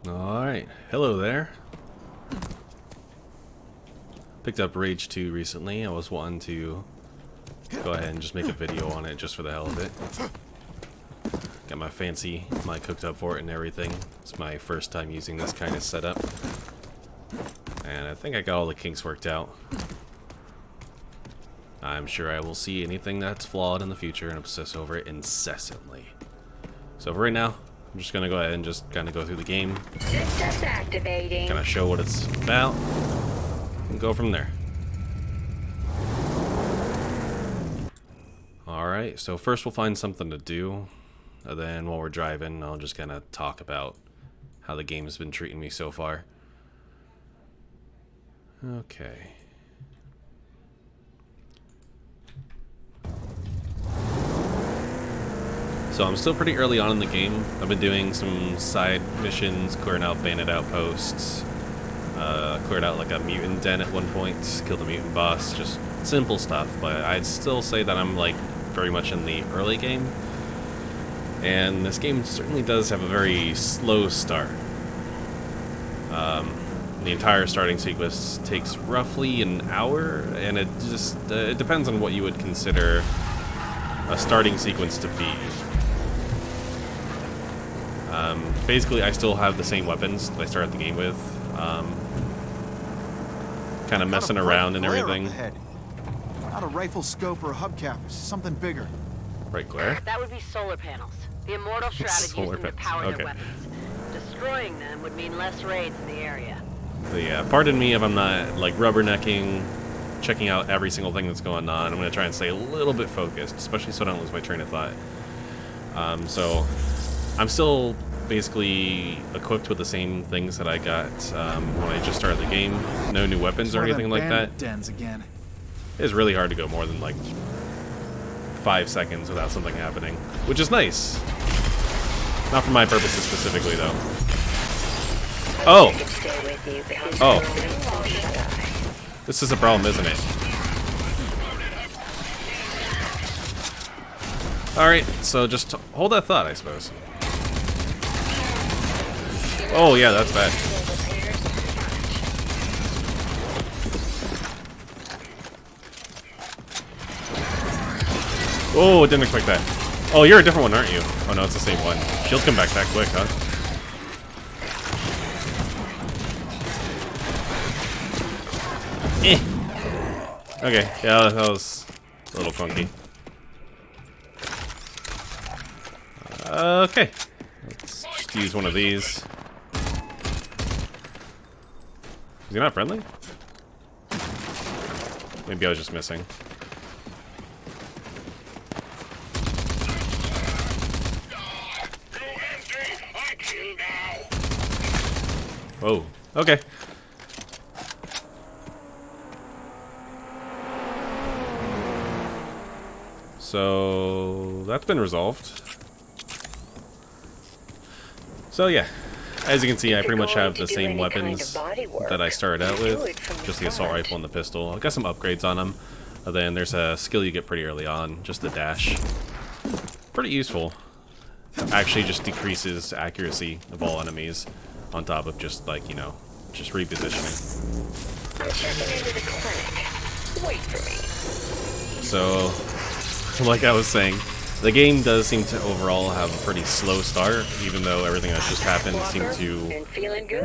Alright, hello there. Picked up Rage 2 recently. I was wanting to go ahead and just make a video on it just for the hell of it. Got my fancy mic hooked up for it and everything. It's my first time using this kind of setup. And I think I got all the kinks worked out. I'm sure I will see anything that's flawed in the future and obsess over it incessantly. So for right now, I'm just gonna go ahead and just kind of go through the game. Systems activating. Kind of show what it's about and go from there. Alright, so first we'll find something to do. And then while we're driving, I'll just kind of talk about how the game's been treating me so far. Okay. So I'm still pretty early on in the game. I've been doing some side missions, clearing out bandit outposts. Cleared out like a mutant den at one point, killed a mutant boss, just simple stuff. But I'd still say that I'm like very much in the early game. And this game certainly does have a very slow start. The entire starting sequence takes roughly an hour, and it just it depends on what you would consider a starting sequence to be. Basically, I still have the same weapons that I started the game with. Kind of messing around and everything. Not a rifle scope or a hubcap, something bigger. Right, glare? That would be solar panels. The immortal shrouded use them to power their weapons. Destroying them would mean less raids in the area. But yeah, pardon me if I'm not like rubbernecking, checking out every single thing that's going on. I'm going to try and stay a little bit focused, especially so I don't lose my train of thought. So I'm still basically equipped with the same things that I got when I just started the game. No new weapons or anything like that. Dens again. It's really hard to go more than like 5 seconds without something happening, which is nice. Not for my purposes specifically, though. Oh! Oh. This is a problem, isn't it? Alright, so just hold that thought, I suppose. Oh, yeah, that's bad. Oh, didn't expect that. Oh, you're a different one, aren't you? Oh, no, it's the same one. Shields come back that quick, huh? Eh. Okay, yeah, that was a little funky. Okay. Let's just use one of these. Is he not friendly? Maybe I was just missing. Whoa. Okay. So that's been resolved. So yeah, as you can see, I pretty much have the same weapons that I started out with, just the assault rifle and the pistol. I got some upgrades on them. And then there's a skill you get pretty early on, just the dash. Pretty useful. Actually just decreases accuracy of all enemies, on top of just like, you know, just repositioning. I'm checking into the clinic. Wait for me. So, like I was saying, the game does seem to overall have a pretty slow start, even though everything that's just happened seemed to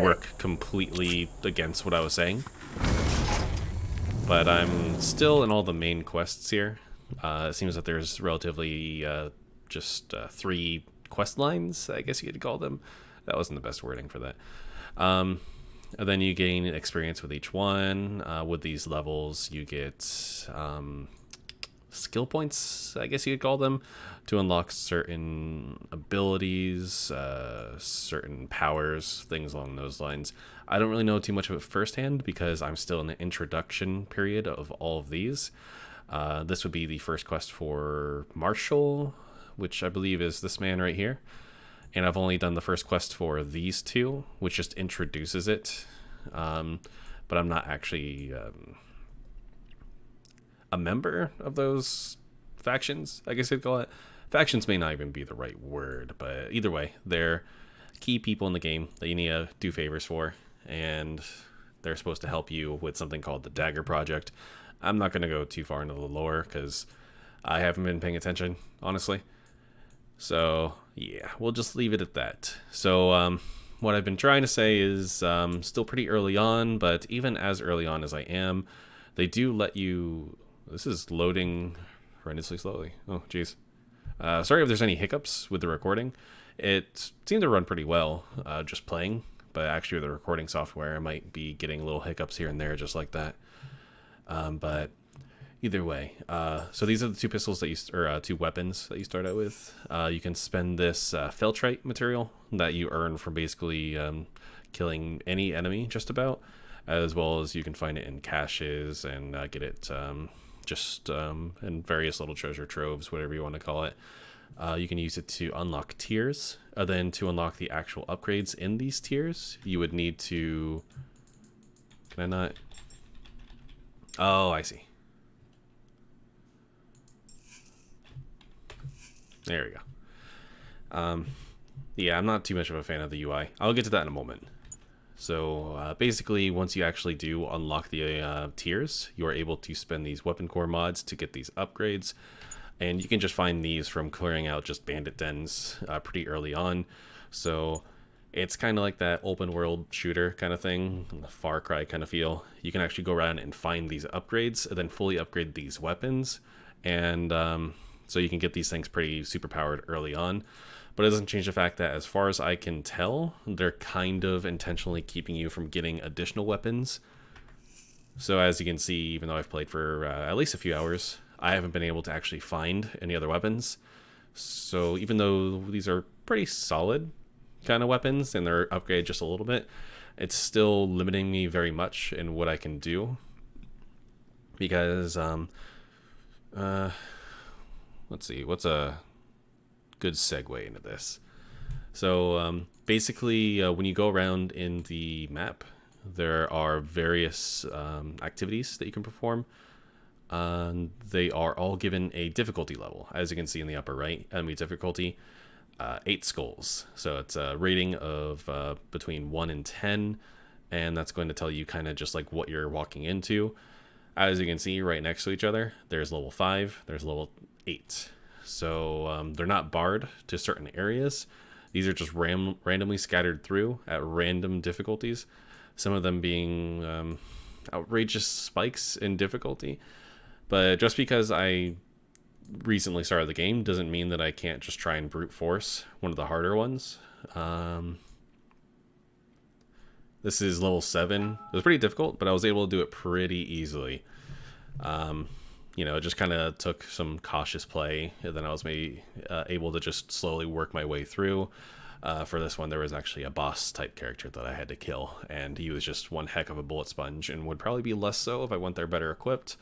work completely against what I was saying. But I'm still in all the main quests here. It seems that there's relatively just 3 quest lines, I guess you could call them. That wasn't the best wording for that. And then you gain experience with each one. With these levels, you get skill points, I guess you could call them, to unlock certain abilities, certain powers, things along those lines. I don't really know too much of it firsthand because I'm still in the introduction period of all of these. This would be the first quest for Marshall, which I believe is this man right here. And I've only done the first quest for these 2, which just introduces it. But I'm not actually a member of those factions, I guess you'd call it. Factions may not even be the right word, but either way, they're key people in the game that you need to do favors for, and they're supposed to help you with something called the Dagger Project. I'm not going to go too far into the lore because I haven't been paying attention, honestly. So, yeah, we'll just leave it at that. So, what I've been trying to say is still pretty early on, but even as early on as I am, they do let you... This is loading horrendously slowly. Oh, jeez. Sorry if there's any hiccups with the recording. It seemed to run pretty well just playing, but actually with the recording software I might be getting little hiccups here and there just like that. But either way, so these are the two pistols that two weapons that you start out with. You can spend this feltrite material that you earn from basically killing any enemy just about, as well as you can find it in caches and get it in various little treasure troves, whatever you want to call it. You can use it to unlock tiers. Then to unlock the actual upgrades in these tiers, you would need to... Can I not? Oh, I see. There we go. Yeah, I'm not too much of a fan of the UI. I'll get to that in a moment. So basically, once you actually do unlock the tiers, you are able to spend these weapon core mods to get these upgrades. And you can just find these from clearing out just bandit dens pretty early on. So it's kind of like that open world shooter kind of thing, Far Cry kind of feel. You can actually go around and find these upgrades and then fully upgrade these weapons. And so you can get these things pretty super powered early on. But it doesn't change the fact that as far as I can tell, they're kind of intentionally keeping you from getting additional weapons. So as you can see, even though I've played for at least a few hours, I haven't been able to actually find any other weapons. So even though these are pretty solid kind of weapons and they're upgraded just a little bit, it's still limiting me very much in what I can do. Because, let's see, what's a good segue into this? So basically, when you go around in the map, there are various activities that you can perform. They are all given a difficulty level, as you can see in the upper right. Enemy difficulty 8 skulls, so it's a rating of between 1 and 10, and that's going to tell you kind of just like what you're walking into. As you can see right next to each other, there's level 5, there's level 8. So they're not barred to certain areas. These are just randomly scattered through at random difficulties, some of them being outrageous spikes in difficulty. But just because I recently started the game doesn't mean that I can't just try and brute force one of the harder ones. This is level 7. It was pretty difficult, but I was able to do it pretty easily. You know, it just kind of took some cautious play, and then I was able to just slowly work my way through. For this one, there was actually a boss type character that I had to kill, and he was just one heck of a bullet sponge, and would probably be less so if I went there better equipped.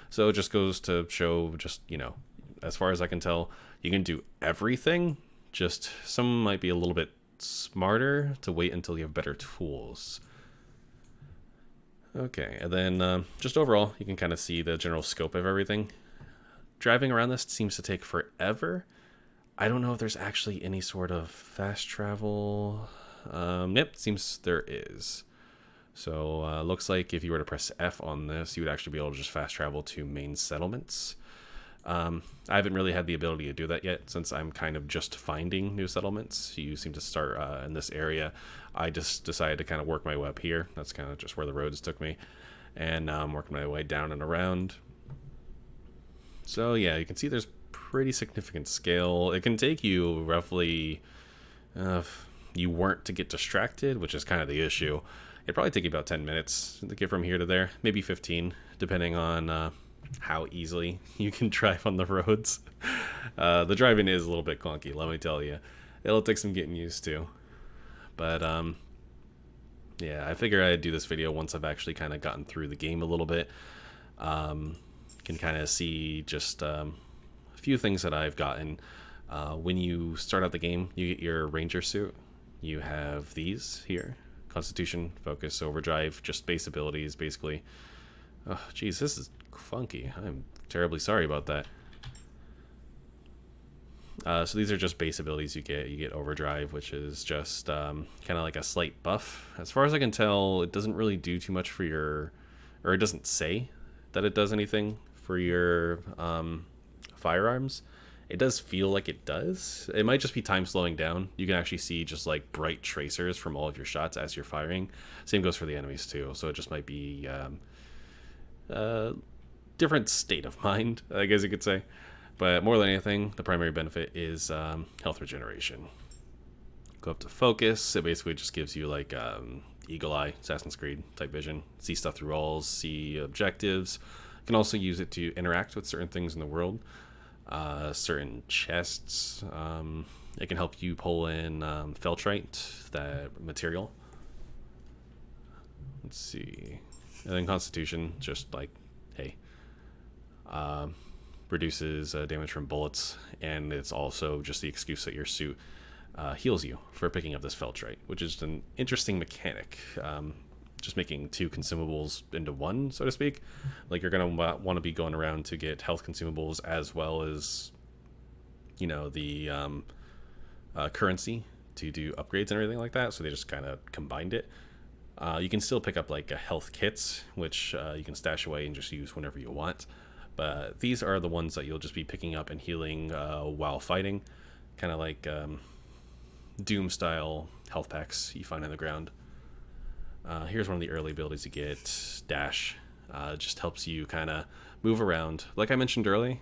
So it just goes to show, just, you know, as far as I can tell, you can do everything, just some might be a little bit smarter to wait until you have better tools. Okay, and then just overall, you can kind of see the general scope of everything. Driving around this seems to take forever. I don't know if there's actually any sort of fast travel. Yep, seems there is. So looks like if you were to press F on this, you would actually be able to just fast travel to main settlements. I haven't really had the ability to do that yet, since I'm kind of just finding new settlements. You seem to start in this area. I just decided to kind of work my way up here. That's kind of just where the roads took me. And now I'm working my way down and around. So yeah, you can see there's pretty significant scale. It can take you roughly, if you weren't to get distracted, which is kind of the issue, it'd probably take you about 10 minutes to get from here to there, maybe 15, depending on how easily you can drive on the roads. The driving is a little bit clunky, let me tell you. It'll take some getting used to. But yeah, I figure I'd do this video once I've actually kind of gotten through the game a little bit. Can kind of see just a few things that I've gotten. When you start out the game, you get your ranger suit. You have these here: Constitution, Focus, Overdrive, just base abilities, basically. Oh, geez, this is funky. I'm terribly sorry about that. So these are just base abilities you get. You get Overdrive, which is just kind of like a slight buff. As far as I can tell, it doesn't really do too much for your, or it doesn't say that it does anything for your firearms. It does feel like it does. It might just be time slowing down. You can actually see just like bright tracers from all of your shots as you're firing. Same goes for the enemies too. So it just might be different state of mind, I guess you could say. But more than anything, the primary benefit is health regeneration. Go up to focus. It basically just gives you like Eagle Eye, Assassin's Creed type vision. See stuff through walls, see objectives. You can also use it to interact with certain things in the world. Certain chests. It can help you pull in Feltrite, that material. Let's see. And then Constitution, just like, hey. Reduces damage from bullets, and it's also just the excuse that your suit heals you for picking up this Feltrite, which is an interesting mechanic. Just making two consumables into one, so to speak. Like, you're going to want to be going around to get health consumables as well as, you know, the currency to do upgrades and everything like that, so they just kind of combined it. You can still pick up like a health kits, which you can stash away and just use whenever you want. But these are the ones that you'll just be picking up and healing while fighting. Kind of like Doom-style health packs you find on the ground. Here's one of the early abilities you get, Dash. Just helps you kind of move around. Like I mentioned earlier,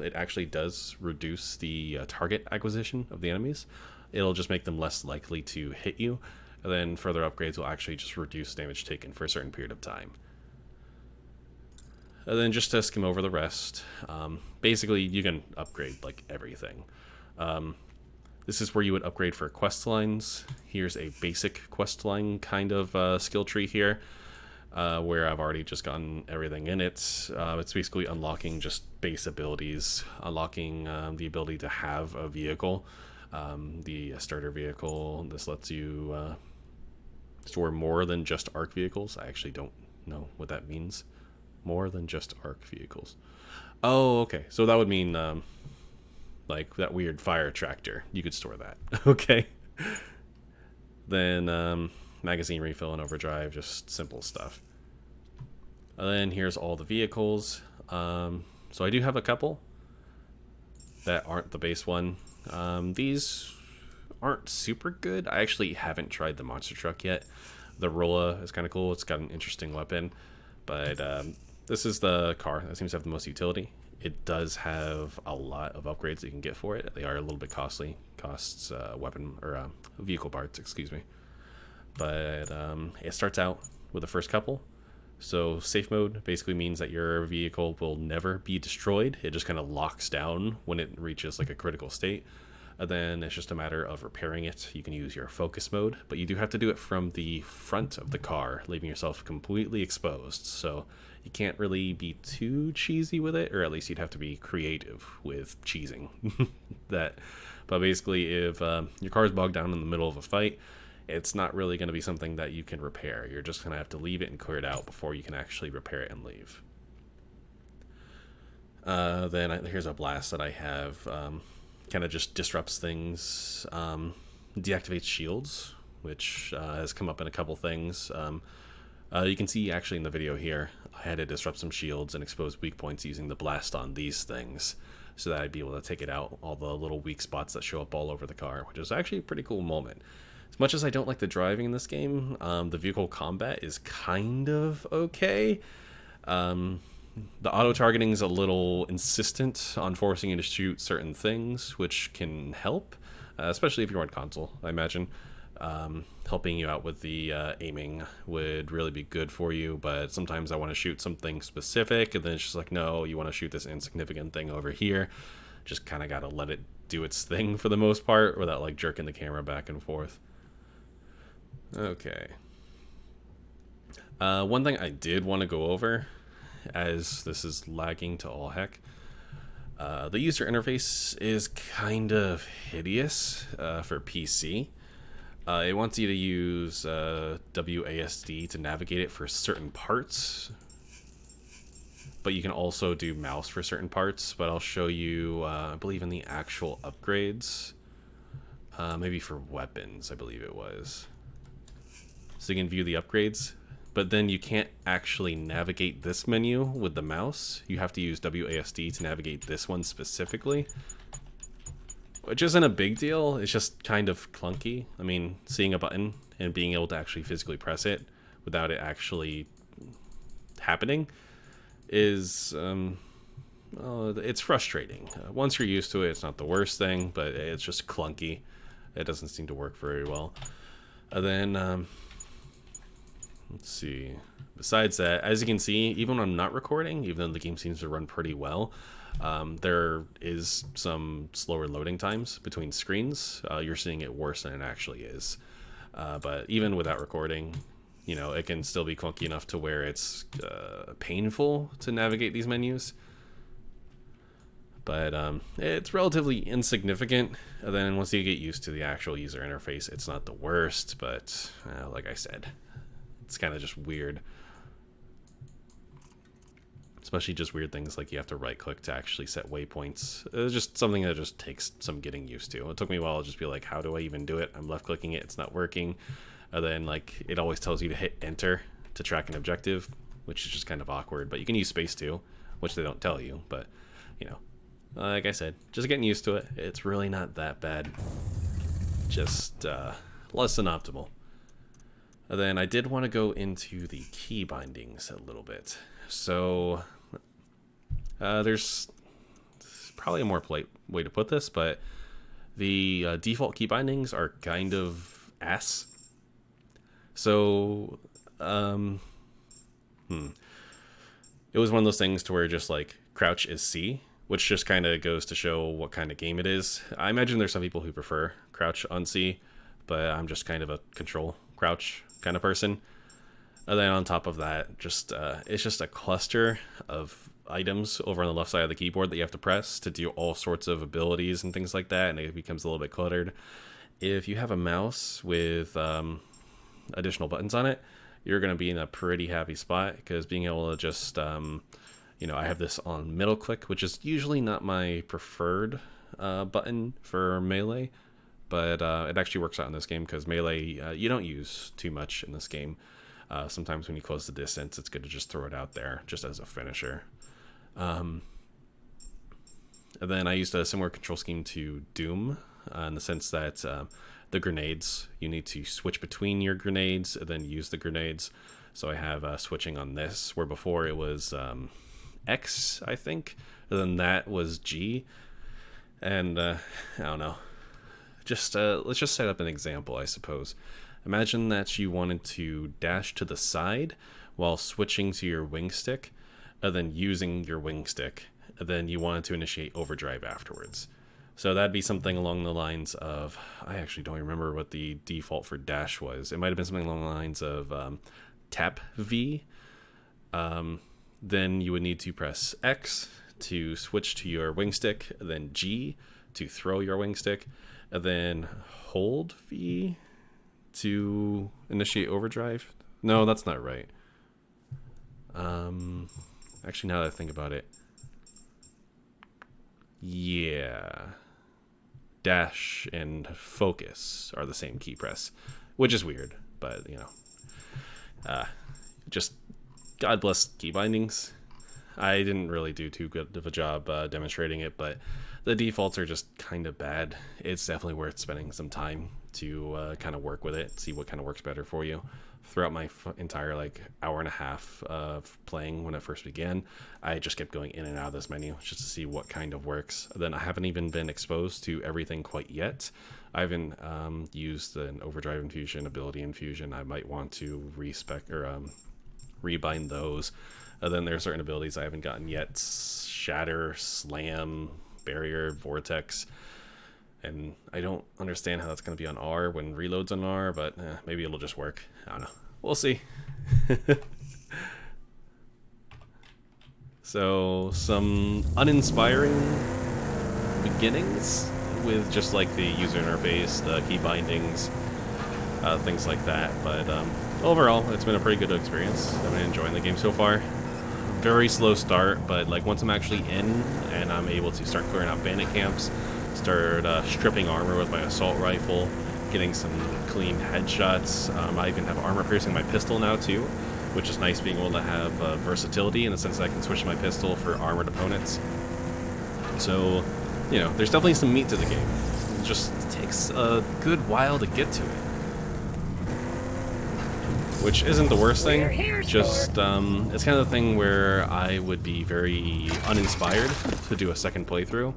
it actually does reduce the target acquisition of the enemies. It'll just make them less likely to hit you. And then further upgrades will actually just reduce damage taken for a certain period of time. And then just to skim over the rest, basically you can upgrade like everything. This is where you would upgrade for quest lines. Here's a basic quest line kind of skill tree here, where I've already just gotten everything in it. It's basically unlocking just base abilities, unlocking the ability to have a vehicle, the starter vehicle. This lets you store more than just ARC vehicles. I actually don't know what that means. More than just ARC vehicles. Oh, okay. So that would mean like that weird fire tractor. You could store that. Okay. Then magazine refill and overdrive, just simple stuff. And then here's all the vehicles. So I do have a couple that aren't the base one. These aren't super good. I actually haven't tried the monster truck yet. The Rolla is kind of cool. It's got an interesting weapon. But this is the car that seems to have the most utility. It does have a lot of upgrades that you can get for it. They are a little bit costly. Costs weapon or vehicle parts, excuse me. But it starts out with the first couple. So safe mode basically means that your vehicle will never be destroyed. It just kind of locks down when it reaches like a critical state. And then it's just a matter of repairing it. You can use your focus mode, but you do have to do it from the front of the car, leaving yourself completely exposed. So you can't really be too cheesy with it, or at least you'd have to be creative with cheesing that. But basically, if your car is bogged down in the middle of a fight, it's not really going to be something that you can repair. You're just going to have to leave it and clear it out before you can actually repair it and leave. Here's a blast that I have. Kind of just disrupts things, deactivates shields, which has come up in a couple things. You can see actually in the video here, I had to disrupt some shields and expose weak points using the blast on these things, so that I'd be able to take it out, all the little weak spots that show up all over the car, which is actually a pretty cool moment. As much as I don't like the driving in this game, the vehicle combat is kind of okay. The auto-targeting is a little insistent on forcing you to shoot certain things, which can help, especially if you're on console, I imagine. Helping you out with the aiming would really be good for you, but sometimes I want to shoot something specific, and then it's just like, no, you want to shoot this insignificant thing over here. Just kind of got to let it do its thing for the most part, without like jerking the camera back and forth. Okay. One thing I did want to go over, as this is lagging to all heck, the user interface is kind of hideous for PC. It wants you to use WASD to navigate it for certain parts. but you can also do mouse for certain parts. But I'll show you, I believe, in the actual upgrades. Maybe for weapons, I believe it was. So you can view the upgrades, but then you can't actually navigate this menu with the mouse. You have to use WASD to navigate this one specifically, which isn't a big deal. It's just kind of clunky. I mean, seeing a button and being able to actually physically press it without it actually happening is, it's frustrating. Once you're used to it, it's not the worst thing, but it's just clunky. It doesn't seem to work very well. And then, let's see. Besides that, as you can see, even when I'm not recording, even though the game seems to run pretty well, there is some slower loading times between screens. You're seeing it worse than it actually is. But even without recording, you know, it can still be clunky enough to where it's painful to navigate these menus. But it's relatively insignificant. And then once you get used to the actual user interface, it's not the worst. But like I said, it's kind of just weird. Especially just weird things like you have to right click to actually set waypoints. It's just something that just takes some getting used to. It took me a while to just be like, how do I even do it? I'm left clicking it, it's not working. And then like it always tells you to hit enter to track an objective, which is just kind of awkward. But you can use space too, which they don't tell you. But you know, like I said, just getting used to it. It's really not that bad. Just less than optimal. And then I did want to go into the key bindings a little bit. So there's probably a more polite way to put this, but the default key bindings are kind of ass. So it was one of those things to where just like crouch is C, which just kind of goes to show what kind of game it is. I imagine there's some people who prefer crouch on C, but I'm just kind of a control crouch kind of person. And then on top of that, just it's just a cluster of items over on the left side of the keyboard that you have to press to do all sorts of abilities and things like that, and it becomes a little bit cluttered. If you have a mouse with additional buttons on it, you're going to be in a pretty happy spot, because being able to just, you know, I have this on middle click, which is usually not my preferred button for melee, but it actually works out in this game, because melee you don't use too much in this game. Sometimes when you close the distance, it's good to just throw it out there just as a finisher. And then I used a similar control scheme to Doom, in the sense that the grenades, you need to switch between your grenades and then use the grenades. So I have switching on this, where before it was X, I think, and then that was G. And I don't know. Just let's just set up an example, I suppose. Imagine that you wanted to dash to the side while switching to your wing stick, and then using your wing stick, and then you wanted to initiate overdrive afterwards. So that'd be something along the lines of, I actually don't remember what the default for dash was. It might have been something along the lines of tap V. Then you would need to press X to switch to your wing stick, then G to throw your wing stick, and then hold V to initiate overdrive. No, that's not right. Actually, now that I think about it, yeah, dash and focus are the same key press, which is weird, but you know, just God bless key bindings. I didn't really do too good of a job demonstrating it, but the defaults are just kind of bad. It's definitely worth spending some time to kind of work with it, see what kind of works better for you. Throughout my entire like hour and a half of playing when it first began, I just kept going in and out of this menu just to see what kind of works. Then I haven't even been exposed to everything quite yet. I haven't used an overdrive infusion, ability infusion. I might want to respec or rebind those. Then there are certain abilities I haven't gotten yet: shatter, slam, barrier, vortex. And I don't understand how that's going to be on R when reloads on R, but maybe it'll just work. I don't know. We'll see. So, some uninspiring beginnings with just like the user interface, the key bindings, things like that. But overall, it's been a pretty good experience. I've been enjoying the game so far. very slow start, but like once I'm actually in and I'm able to start clearing out bandit camps, start stripping armor with my assault rifle, getting some clean headshots. I even have armor piercing my pistol now too, which is nice being able to have versatility in the sense that I can switch my pistol for armored opponents. So, you know, there's definitely some meat to the game. It just takes a good while to get to it. Which isn't the worst thing, just it's kind of the thing where I would be very uninspired to do a second playthrough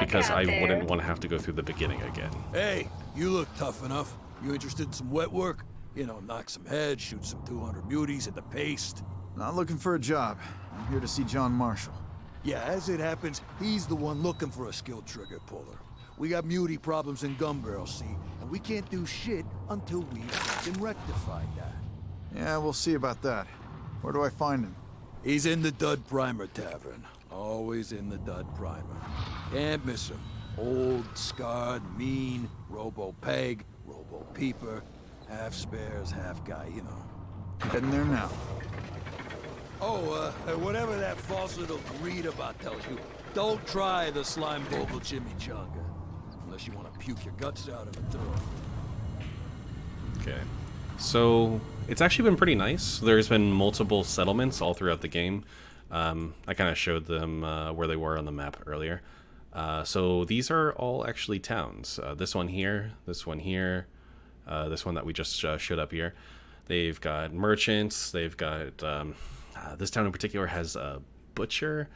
because I wouldn't want to have to go through the beginning again. Hey, you look tough enough. You interested in some wet work? You know, knock some heads, shoot some 200 muties at the paste. Not looking for a job. I'm here to see John Marshall. Yeah, as it happens, he's the one looking for a skilled trigger puller. We got muty problems in Gun Barrel, see, and we can't do shit until we've fucking rectified that. Yeah, we'll see about that. Where do I find him? He's in the Dud Primer Tavern. Always in the Dud Primer. Can't miss him. Old, scarred, mean, robo-peg, robo-peeper, half spares, half guy, you know. Heading there now. Oh, whatever that false little greed about tells you, don't try the slime bogle chimichanga. Unless you want to puke your guts out of a door. Okay. So, it's actually been pretty nice. There's been multiple settlements all throughout the game. I kind of showed them where they were on the map earlier. So these are all actually towns. This one here, this one here, this one that we just showed up here. They've got merchants, they've got... this town in particular has a butcher,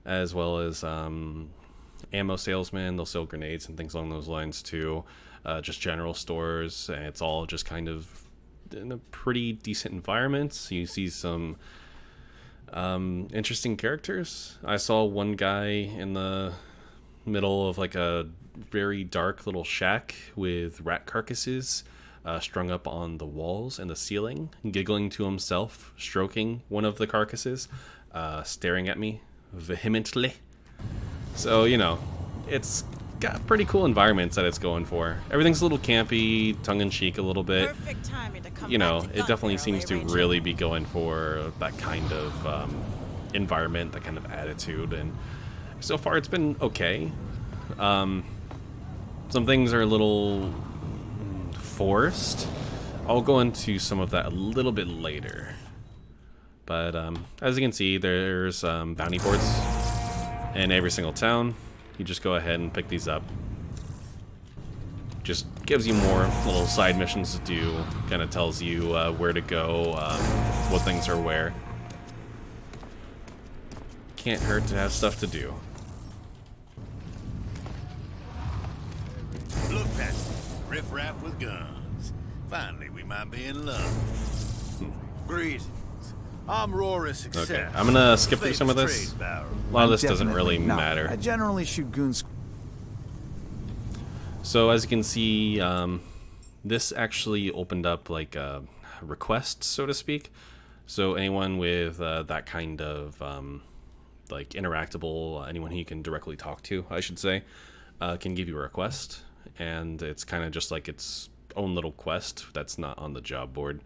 as well as ammo salesman. They'll sell grenades and things along those lines too. Just general stores, and it's all just kind of in a pretty decent environment. So you see some interesting characters. I saw one guy in the middle of like a very dark little shack with rat carcasses strung up on the walls and the ceiling, giggling to himself, stroking one of the carcasses, staring at me vehemently. So, you know, it's got pretty cool environments that it's going for. Everything's a little campy, tongue-in-cheek a little bit. You know, it definitely seems to really be going for that kind of environment, that kind of attitude, and so far it's been okay. Some things are a little forced. I'll go into some of that a little bit later. But as you can see, there's bounty boards in every single town. You just go ahead and pick these up. Just gives you more little side missions to do. Kind of tells you where to go, what things are where. Can't hurt to have stuff to do. Look, Pat, riff-raff with guns. Finally, we might be in love. Greetings. I'm Rory Success. Okay, I'm gonna skip through some of this. A lot of this doesn't really matter. I generally shoot goons. So as you can see, this actually opened up like a request, so to speak. So anyone with that kind of like interactable, anyone who you can directly talk to, I should say, can give you a request, and it's kind of just like its own little quest that's not on the job board.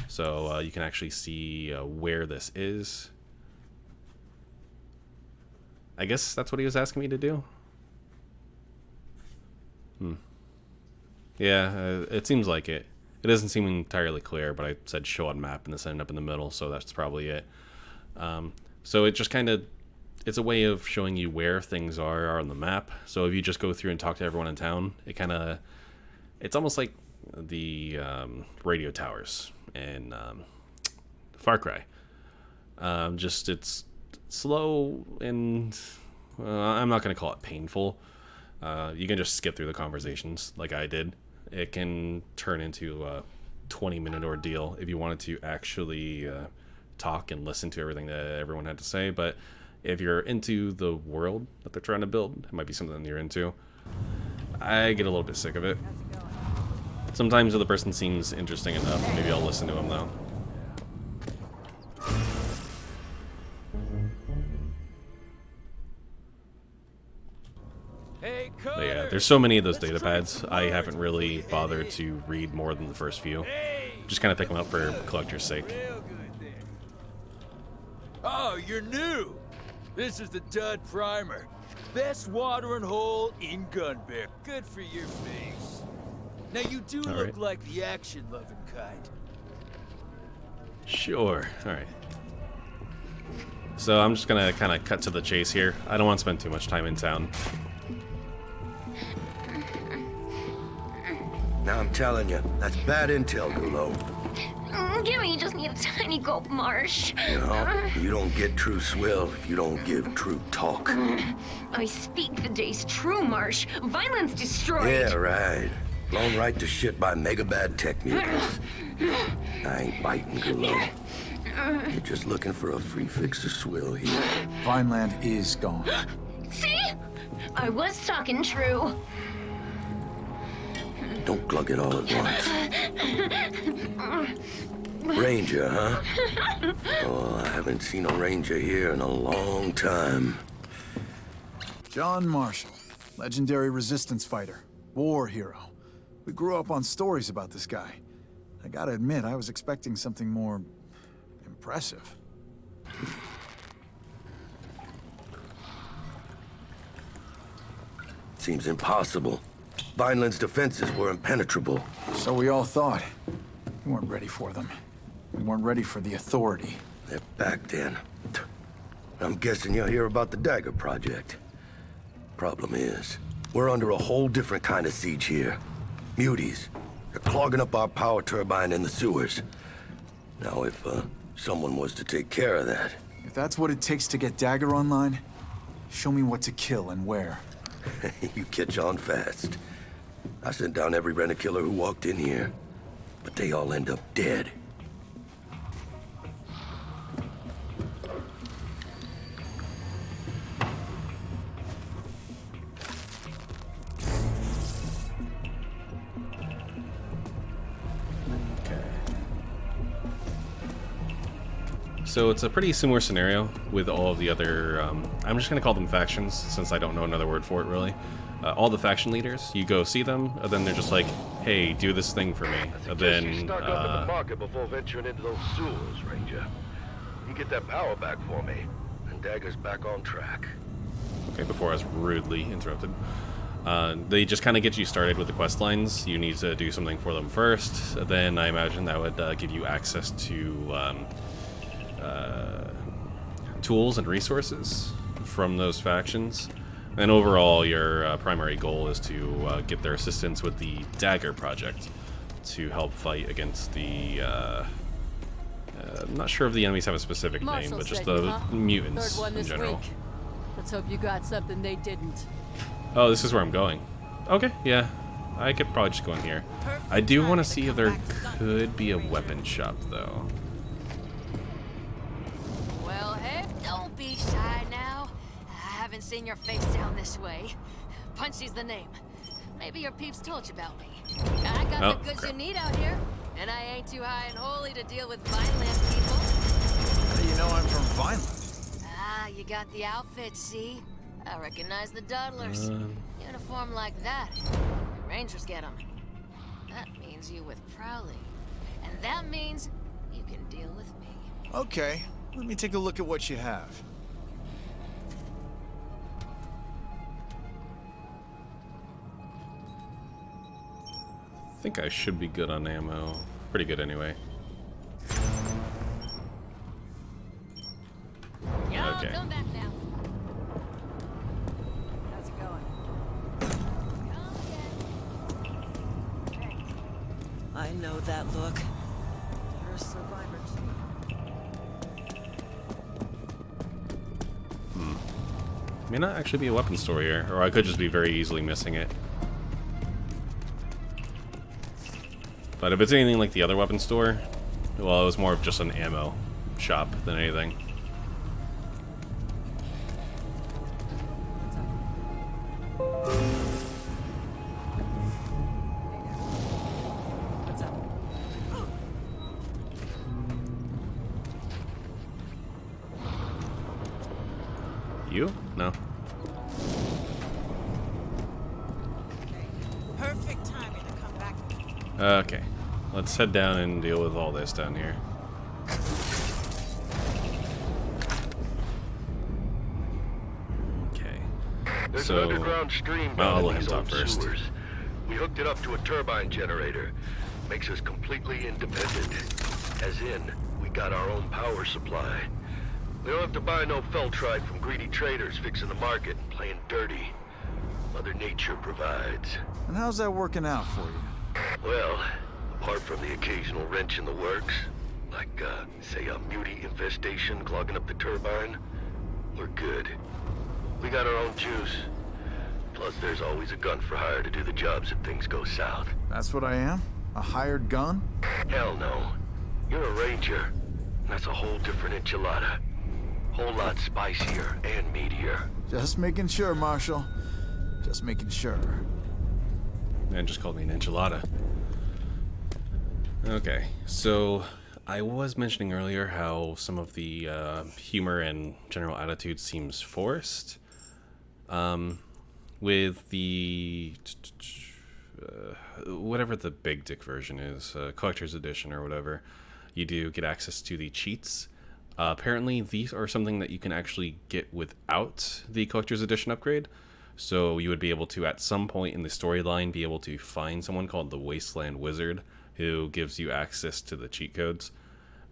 So you can actually see where this is. I guess that's what he was asking me to do. Yeah, it seems like it. It doesn't seem entirely clear, but I said show on map and this ended up in the middle, so that's probably it. So it just kind of, it's a way of showing you where things are on the map. So if you just go through and talk to everyone in town, it kind of, it's almost like the radio towers in Far Cry. Just it's slow and I'm not going to call it painful. You can just skip through the conversations like I did. It can turn into a 20-minute ordeal if you wanted to actually talk and listen to everything that everyone had to say. But if you're into the world that they're trying to build, it might be something you're into. I get a little bit sick of it. Sometimes if the person seems interesting enough, maybe I'll listen to them though. But yeah, there's so many of those data pads, I haven't really bothered to read more than the first few. Just kind of pick them up for collector's sake. Oh, you're new. This is the Dud Primer. Best watering hole in Gunbear. Good for your face. Now you do All look right. like the action-loving kind. Sure. All right. So I'm just gonna kind of cut to the chase here. I don't want to spend too much time in town. Now I'm telling you, that's bad intel, Gulo. Gimme just need a tiny gulp, Marsh. No, you don't get true swill if you don't give true talk. I speak the day's true, Marsh. Violence destroyed. Yeah, right. Blown right to shit by mega bad tech mutants. I ain't biting, Gulo. You're just looking for a free fix of swill here. Vineland is gone. See? I was talking true. Don't glug it all at once. Ranger, huh? Oh, I haven't seen a ranger here in a long time. John Marshall, legendary resistance fighter, war hero. We grew up on stories about this guy. I gotta admit, I was expecting something more impressive. Seems impossible. Vineland's defenses were impenetrable. So we all thought. We weren't ready for them. We weren't ready for the authority. They're back then. I'm guessing you'll hear about the Dagger Project. Problem is, we're under a whole different kind of siege here. Muties. They're clogging up our power turbine in the sewers. Now, if someone was to take care of that... If that's what it takes to get Dagger online, show me what to kill and where. You catch on fast. I sent down every rent-a-killer who walked in here, but they all end up dead. So it's a pretty similar scenario with all of the other, I'm just going to call them factions, since I don't know another word for it, really. All the faction leaders, you go see them, and then they're just like, hey, do this thing for me. And then, stock up in the market before venturing into those sewers, Ranger. You get that power back for me, and Dagger's back on track. okay, before I was rudely interrupted. They just kind of get you started with the quest lines. You need to do something for them first, then I imagine that would give you access to tools and resources from those factions. And overall, your primary goal is to get their assistance with the Dagger Project to help fight against the... I'm not sure if the enemies have a specific name, but just the mutants in general. Week. Let's hope you got something they didn't. Oh, this is where I'm going. Okay, yeah. I could probably just go in here. I do want to see if there could be a weapon shop, though. Well, hey, don't be shy now. I haven't seen your face down this way. Punchy's the name. Maybe your peeps told you about me. I got the goods you need out here, and I ain't too high and holy to deal with Vineland people. How do you know I'm from Vineland? Ah, you got the outfit, see? I recognize the Dudlers. Uniform like that, the Rangers get them. That means you with Prowling, and that means you can deal with me. Okay, let me take a look at what you have. I think I should be good on ammo. Pretty good anyway. Y'all Okay. come back now. How's it going? I know that look. You're a survivor. May not actually be a weapon store here, or I could just be very easily missing it. But if it's anything like the other weapon store, well, it was more of just an ammo shop than anything. What's up? You? No. Perfect timing to come back. Okay. Let's head down and deal with all this down here. There's an underground stream I'll down let in him these talk old first. sewers. We hooked it up to a turbine generator. Makes us completely independent. As in, we got our own power supply. We don't have to buy no feltrite from greedy traders fixing the market and playing dirty. Mother Nature provides. And how's that working out for you? Well, apart from the occasional wrench in the works, like, say a mutie infestation clogging up the turbine, we're good. We got our own juice. Plus, there's always a gun for hire to do the jobs if things go south. That's what I am? A hired gun? Hell no. You're a ranger. And that's a whole different enchilada. Whole lot spicier and meatier. Just making sure, Marshal. Just making sure. Man just called me an enchilada. Okay, so I was mentioning earlier how some of the humor and general attitude seems forced. With the whatever the big dick version is, collector's edition or whatever, you do get access to the cheats. Apparently these are something that you can actually get without the collector's edition upgrade. So you would be able to, at some point in the storyline, be able to find someone called the Wasteland Wizard who gives you access to the cheat codes.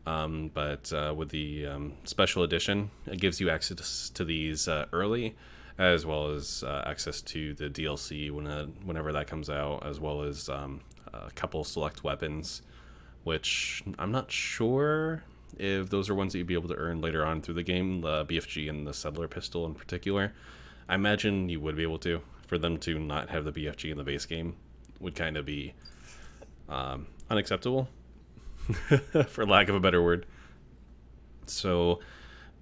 But with the special edition, it gives you access to these early, as well as access to the DLC whenever that comes out, as well as a couple select weapons, which I'm not sure if those are ones that you'd be able to earn later on through the game, the BFG and the Settler Pistol in particular. I imagine you would be able to. For them to not have the BFG in the base game would kind of be unacceptable, for lack of a better word. So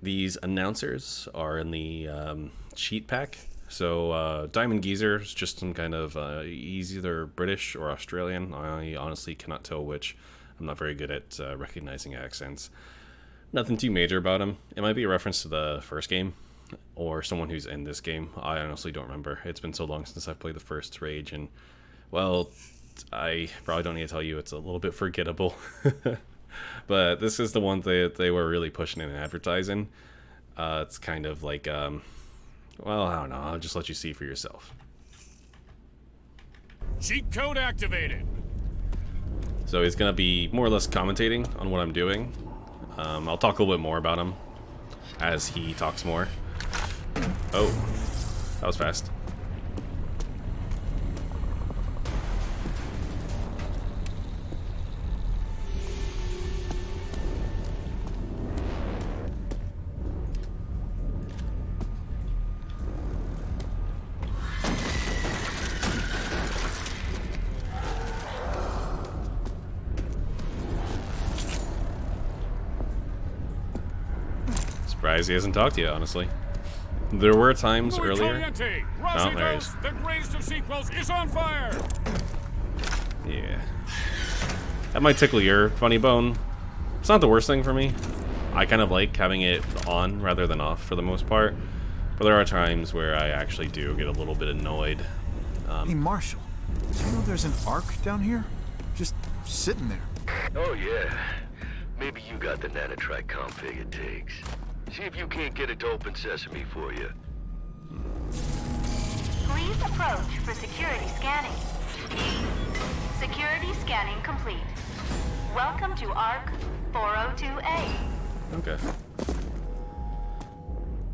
these announcers are in the cheat pack. So Diamond Geezer is just some kind of, he's either British or Australian. I honestly cannot tell which. I'm not very good at recognizing accents. Nothing too major about him. It might be a reference to the first game, or someone who's in this game. I honestly don't remember. It's been so long since I've played the first Rage, and, well, I probably don't need to tell you it's a little bit forgettable. But this is the one that they were really pushing in and advertising. It's kind of like, well, I don't know. I'll just let you see for yourself. Cheat code activated. So he's going to be more or less commentating on what I'm doing. I'll talk a little bit more about him as he talks more. Oh, that was fast. Surprised he hasn't talked yet, honestly. There were times earlier. Oh, there he is. The greatest of sequels is on fire. Yeah. That might tickle your funny bone. It's not the worst thing for me. I kind of like having it on rather than off for the most part. But there are times where I actually do get a little bit annoyed. Hey, Marshal, do you know there's an Ark down here? Just sitting there. Oh, yeah. Maybe you got the nanotrite config it takes. See if you can't get it to open sesame for you. Please approach for security scanning. Security scanning complete. Welcome to ARC 402A. Okay.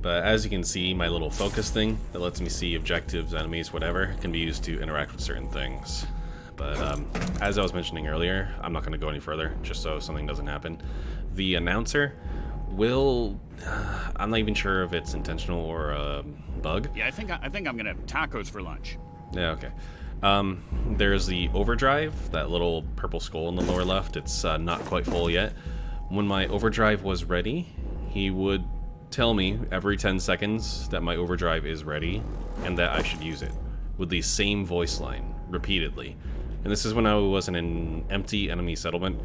But as you can see, my little focus thing that lets me see objectives, enemies, whatever, can be used to interact with certain things. But as I was mentioning earlier, I'm not going to go any further, just so something doesn't happen. The announcer will... I'm not even sure if it's intentional or a bug. Yeah, I think I'm gonna have tacos for lunch. Yeah, okay. There's the overdrive, that little purple skull in the lower left. It's not quite full yet. When my overdrive was ready, he would tell me every 10 seconds that my overdrive is ready and that I should use it, with the same voice line, repeatedly. And this is when I was in an empty enemy settlement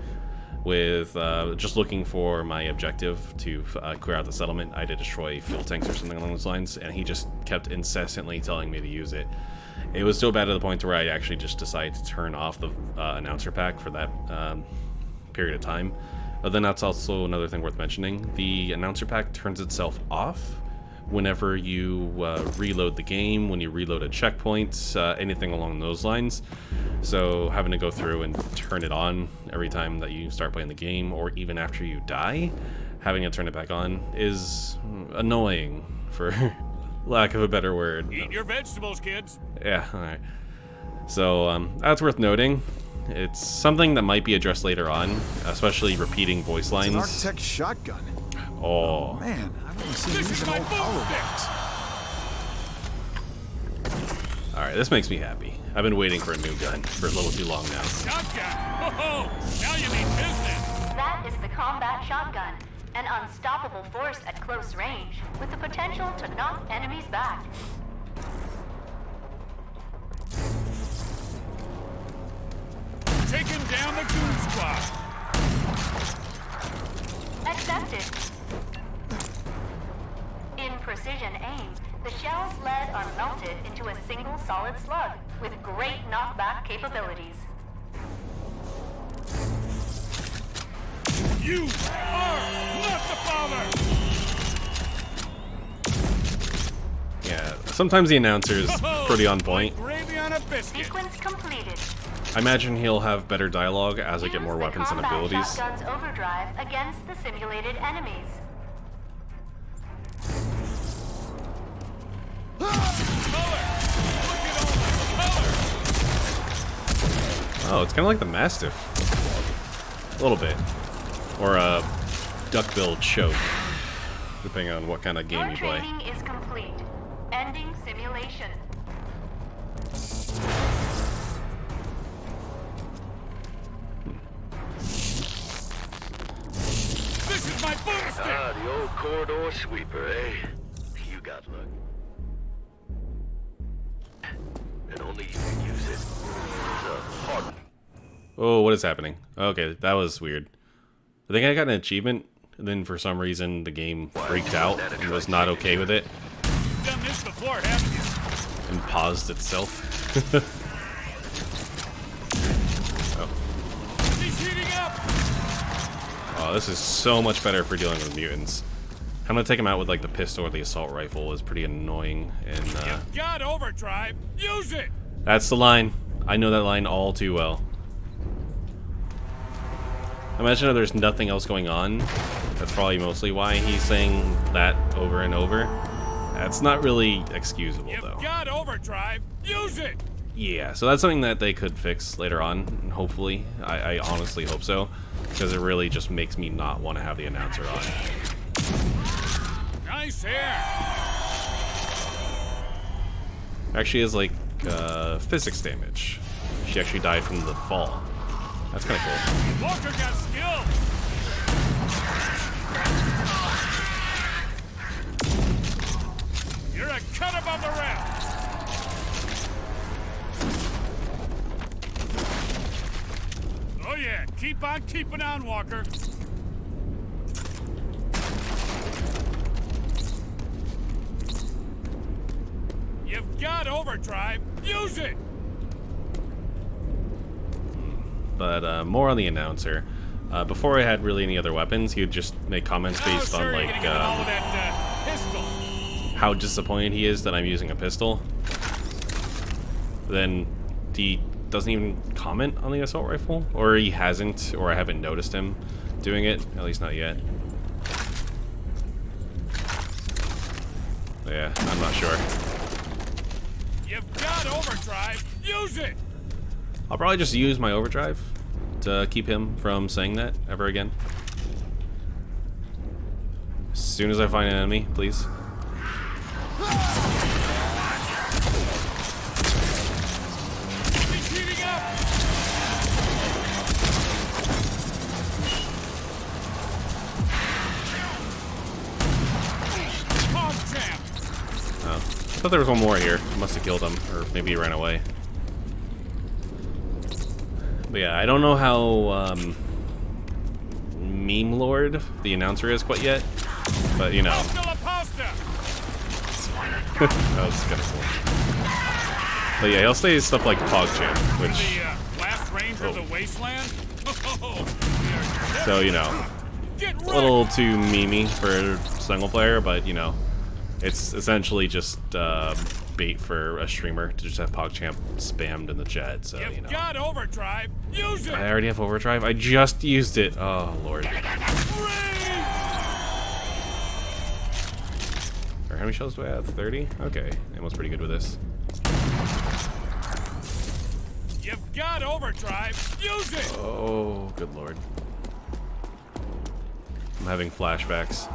with just looking for my objective to clear out the settlement. I had to destroy fuel tanks or something along those lines, and he just kept incessantly telling me to use it. It was so bad to the point where I actually just decided to turn off the announcer pack for that period of time. But then that's also another thing worth mentioning. The announcer pack turns itself off whenever you reload the game, when you reload a checkpoint, anything along those lines. So having to go through and turn it on every time that you start playing the game, or even after you die, having to turn it back on is annoying, for lack of a better word. Eat your vegetables, kids. Yeah, alright. So that's worth noting. It's something that might be addressed later on, especially repeating voice lines. It's an Arctec shotgun. Oh. Man, I've only seen these in old hollow blocks. Alright, this makes me happy. I've been waiting for a new gun for a little too long now. Shotgun! Oh, now you mean business! That is the combat shotgun. An unstoppable force at close range, with the potential to knock enemies back. Taking down the goon squad! Accepted. In precision aim, the shell's lead are melted into a single solid slug, with great knockback capabilities. You are not the father! Yeah, sometimes the announcer is pretty on point. Gravy on a biscuit. Sequence completed. I imagine he'll have better dialogue as I get more weapons and abilities. Shotgun's overdrive against the simulated enemies. Oh, it's kind of like the Mastiff. A little bit. Or a duck-billed choke, depending on what kind of game you play. Training is complete. Ending simulation. This is my boomstick! Ah, the old corridor sweeper, eh? You got luck. And only you can use it. It's a hard. Oh, what is happening? Okay, that was weird. I think I got an achievement, and then for some reason the game freaked out and was not okay with it. You've done this before, haven't you? And paused itself. Oh. He's heating up! Oh, this is so much better for dealing with mutants. I'm gonna take him out with like the pistol or the assault rifle is pretty annoying, and You've got overdrive! Use it! that's the line. I know that line all too well. Imagine if there's nothing else going on. That's probably mostly why he's saying that over and over. That's not really excusable, though. You've got overdrive! Use it! Yeah, so that's something that they could fix later on, hopefully. I honestly hope so, because it really just makes me not want to have the announcer on. Nice hair! Actually is like physics damage. She actually died from the fall. That's kind of cool. Walker got skill! You're a cut above the rest! Oh yeah, keep on keeping on, Walker. You've got overdrive. Use it. But more on the announcer. Before I had really any other weapons, he would just make comments based on like how disappointed he is that I'm using a pistol. Then he doesn't even comment on the assault rifle, or he hasn't, or I haven't noticed him doing it, at least not yet. Yeah, I'm not sure. You've got overdrive. Use it. I'll probably just use my overdrive to keep him from saying that ever again. As soon as I find an enemy, please. He's heating up. Oh, I thought there was one more here. I must have killed him, or maybe he ran away. But yeah, I don't know how meme lord the announcer is quite yet, but you know. That was kind of cool. But yeah, he'll say stuff like PogChamp, which. Last ranger of the wasteland. So you know, a little too memey for single player, but you know, It's essentially just bait for a streamer to just have PogChamp spammed in the chat, so, you know. Got overdrive. Use it. I already have overdrive. I just used it. Oh, Lord. How many shells do I have? 30? Okay. Ammo's pretty good with this. You've got overdrive. Use it. Oh, good Lord. I'm having flashbacks.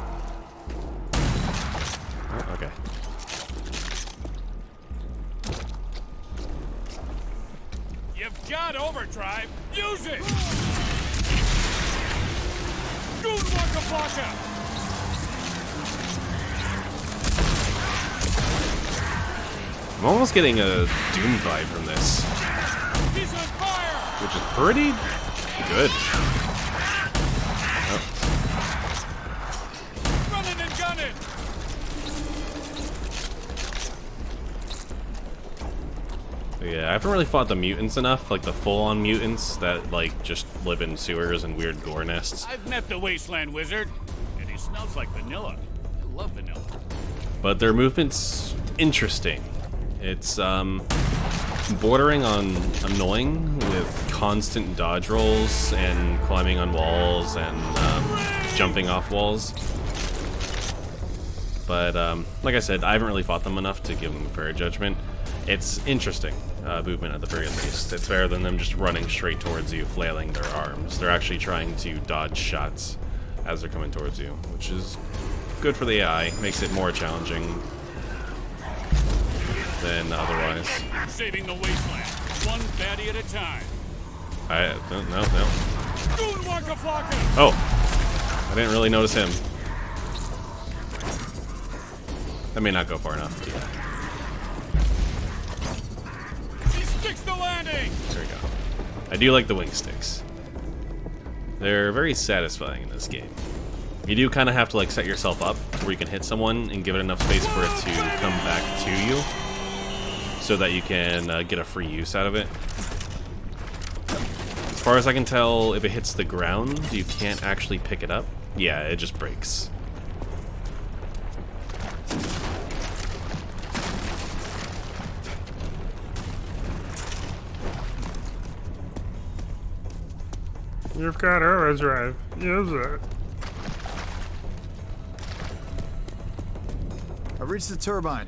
Oh, okay. You've got overdrive. Use it. Goon waka flocka. I'm almost getting a Doom vibe from this. He's on fire. Which is pretty good. Oh. Running and gunning. Yeah, I haven't really fought the mutants enough, like the full-on mutants that like just live in sewers and weird gore nests. I've met the Wasteland Wizard, and he smells like vanilla. I love vanilla. But their movement's interesting. It's bordering on annoying with constant dodge rolls and climbing on walls and jumping off walls. But like I said, I haven't really fought them enough to give them a fair judgment. It's interesting movement at the very least. It's better than them just running straight towards you, flailing their arms. They're actually trying to dodge shots as they're coming towards you, which is good for the AI. Makes it more challenging than otherwise. Saving the wasteland, one baddie at a time. No. Goon waka flocka. Oh, I didn't really notice him. That may not go far enough. Yeah. He sticks the landing. There we go. I do like the wing sticks. They're very satisfying in this game. You do kind of have to like set yourself up where you can hit someone and give it enough space for it to come back to you, so that you can get a free use out of it. As far as I can tell, if it hits the ground, you can't actually pick it up. Yeah, it just breaks. You've got overdrive. Use it. I reached the turbine.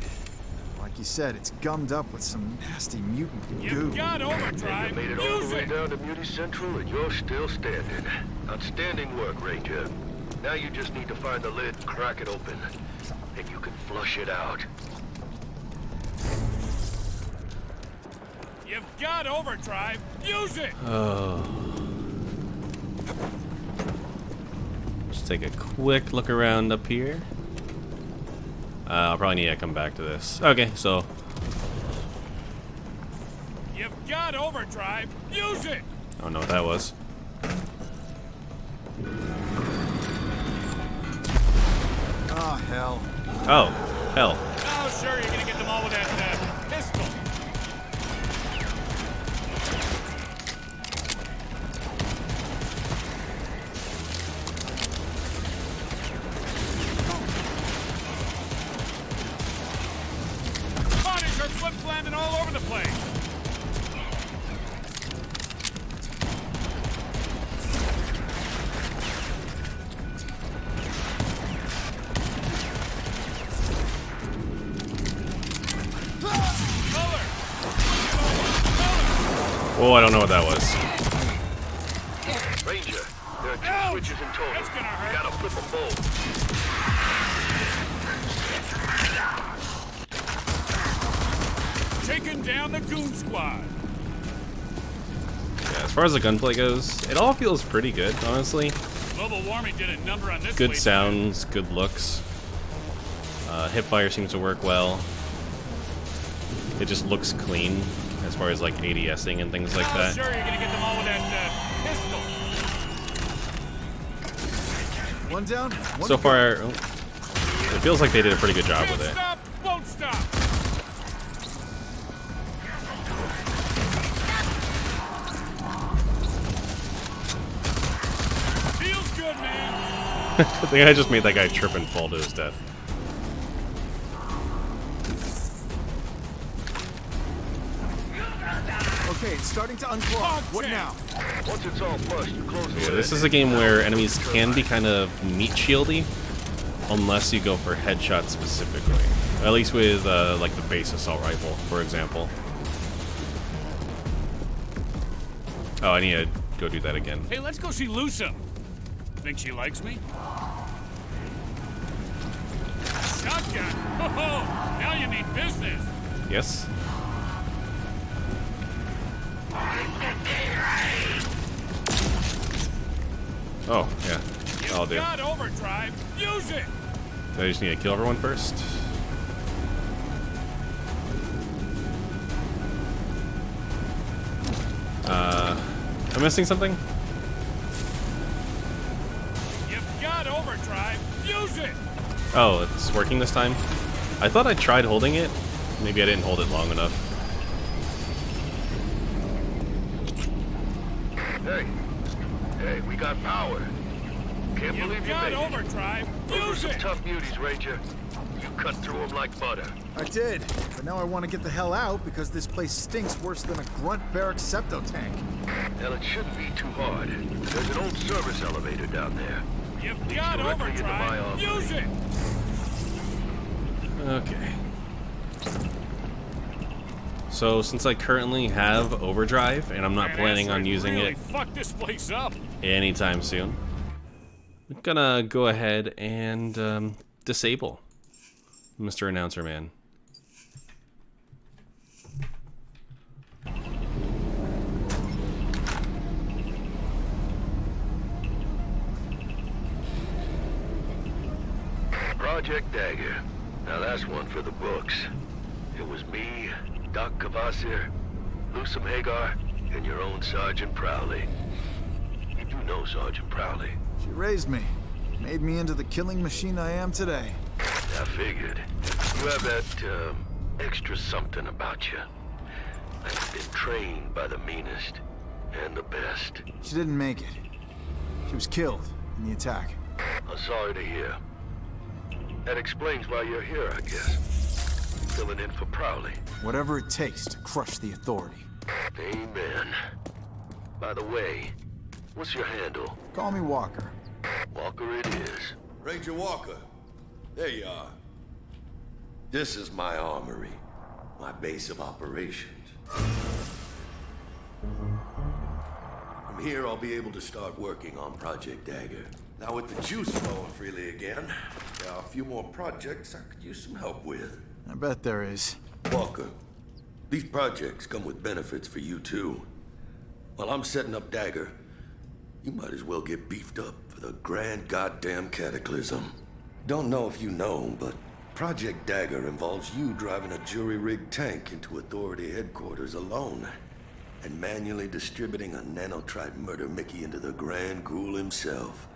Like you said, it's gummed up with some nasty mutant goo. You've got overdrive. You made it all the way down to Muty Central, and you're still standing. Outstanding work, Ranger. Now you just need to find the lid, crack it open, and you can flush it out. You've got overdrive. Use it. Oh. Just take a quick look around up here. I'll probably need to come back to this. Okay, so. You've got overdrive. Use it. I don't know what that was. Oh, hell. Oh, hell. Oh, sure, you're gonna get them all with that pistol. Bodies are flip-flamming all over the place. Oh, I don't know what that was. Ranger, there are two switches in total. You gotta flip them both. Taking down the goon squad. Yeah, as far as the gunplay goes, it all feels pretty good, honestly. Global warming did a number on this. Good sounds, good looks. Hipfire seems to work well. It just looks clean as far as like ADSing and things like that. Sure, you're gonna get them all with that pistol. One down. So far, it feels like they did a pretty good job with it. Stop, won't stop. Feels good, man. I think I just made that guy trip and fall to his death. it's starting to unclog. What now? Once it's all flushed, you close the Yeah, lid. this is a game where enemies can be kind of meat shieldy, unless you go for headshots specifically. At least with like the base assault rifle, for example. Oh, I need to go do that again. Hey, let's go see Lusa. Think she likes me? Shotgun! Oh, now you mean business. Yes. Oh, yeah. I'll do. Got overdrive. Use it. I just need to kill everyone first. Am I missing something? You've got overdrive. Use it. Oh, it's working this time? I thought I tried holding it. Maybe I didn't hold it long enough. Hey, we got power. Can't believe you got made it. overdrive. Those are Use some it. tough beauties, Ranger. You cut through them like butter. I did, but now I want to get the hell out because this place stinks worse than a grunt barrack septo tank. Hell, it shouldn't be too hard. There's an old service elevator down there. You've Leads got directly into my overdrive. office. Use it. Okay. So, since I currently have overdrive, and I'm not planning on using really it fuck this place up. anytime soon, I'm gonna go ahead and disable Mr. Announcer Man. Project Dagger. Now that's one for the books. It was me, Doc Cavassier, Lusum Hagar, and your own Sergeant Prowley. You do know Sergeant Prowley. She raised me, made me into the killing machine I am today. I figured. You have that, extra something about you. I've been trained by the meanest and the best. She didn't make it. She was killed in the attack. I'm sorry to hear. That explains why you're here, I guess. Filling in for Prowley. Whatever it takes to crush the authority. Amen. By the way, what's your handle? Call me Walker. Walker it is. Ranger Walker, there you are. This is my armory, my base of operations. From here, I'll be able to start working on Project Dagger. Now with the juice flowing freely again, there are a few more projects I could use some help with. I bet there is. Walker, these projects come with benefits for you too. While I'm setting up Dagger, you might as well get beefed up for the grand goddamn cataclysm. Don't know if you know, but Project Dagger involves you driving a jury-rigged tank into Authority headquarters alone and manually distributing a nanotrite murder Mickey into the Grand Ghoul himself,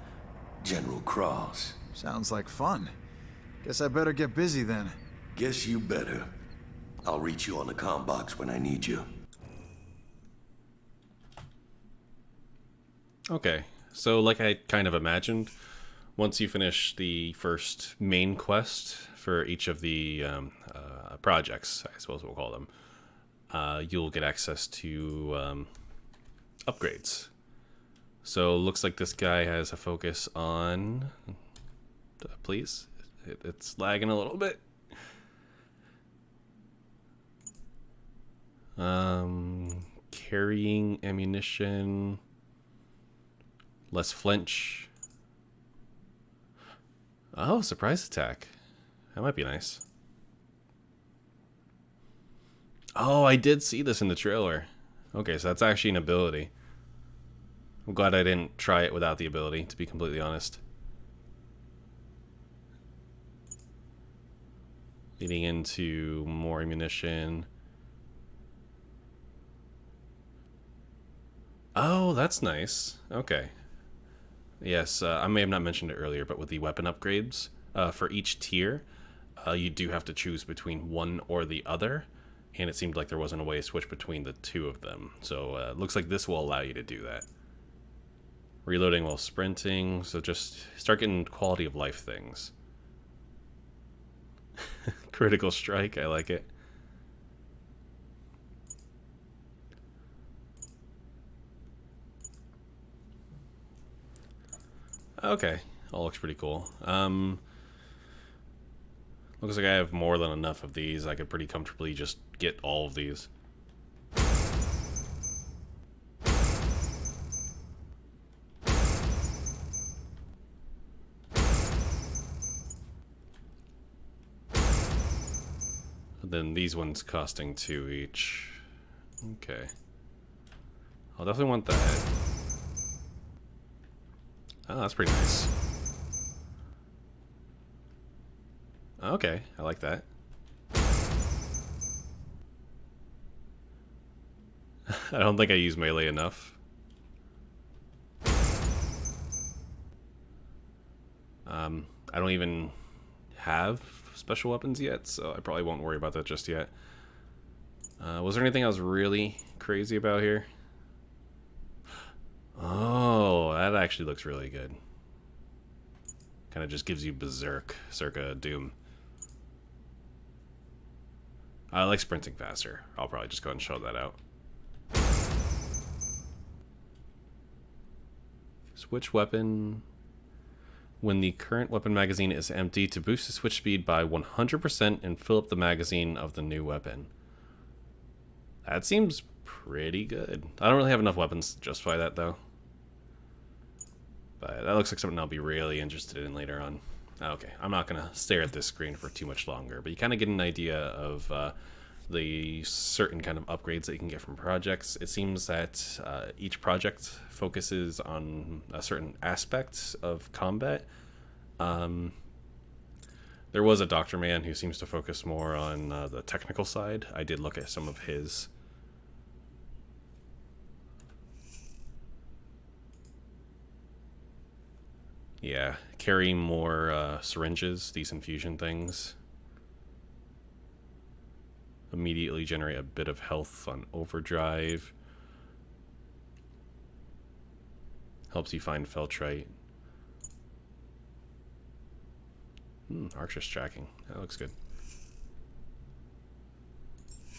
General Cross. Sounds like fun. Guess I better get busy then. Guess you better. I'll reach you on the comm box when I need you. Okay, so like I kind of imagined, once you finish the first main quest for each of the projects, I suppose we'll call them, you'll get access to upgrades. So looks like this guy has a focus on... please? It's lagging a little bit. Carrying ammunition... less flinch. Oh, surprise attack. That might be nice. Oh, I did see this in the trailer. Okay, so that's actually an ability. I'm glad I didn't try it without the ability, to be completely honest. Leading into more ammunition. Oh, that's nice. Okay. Yes, I may have not mentioned it earlier, but with the weapon upgrades, for each tier, you do have to choose between one or the other, and it seemed like there wasn't a way to switch between the two of them. So it looks like this will allow you to do that. Reloading while sprinting, so just start getting quality of life things. Critical strike, I like it. Okay, all looks pretty cool. Looks like I have more than enough of these. I could pretty comfortably just get all of these. Then these ones costing 2 each. Okay. I'll definitely want that. Oh, that's pretty nice. Okay, I like that. I don't think I use melee enough. I don't even have special weapons yet, so I probably won't worry about that just yet. Was there anything I was really crazy about here? Oh, that actually looks really good. Kind of just gives you Berserk, circa Doom. I like sprinting faster. I'll probably just go ahead and show that out. Switch weapon. When the current weapon magazine is empty, to boost the switch speed by 100% and fill up the magazine of the new weapon. That seems pretty good. I don't really have enough weapons to justify that, though. But that looks like something I'll be really interested in later on. Okay, I'm not going to stare at this screen for too much longer, but you kind of get an idea of the certain kind of upgrades that you can get from projects. It seems that each project focuses on a certain aspect of combat. There was a Doctor Man who seems to focus more on the technical side. I did look at some of his. Yeah, carry more syringes, these infusion things. Immediately generate a bit of health on overdrive. Helps you find Feltrite. Archer's tracking. That looks good.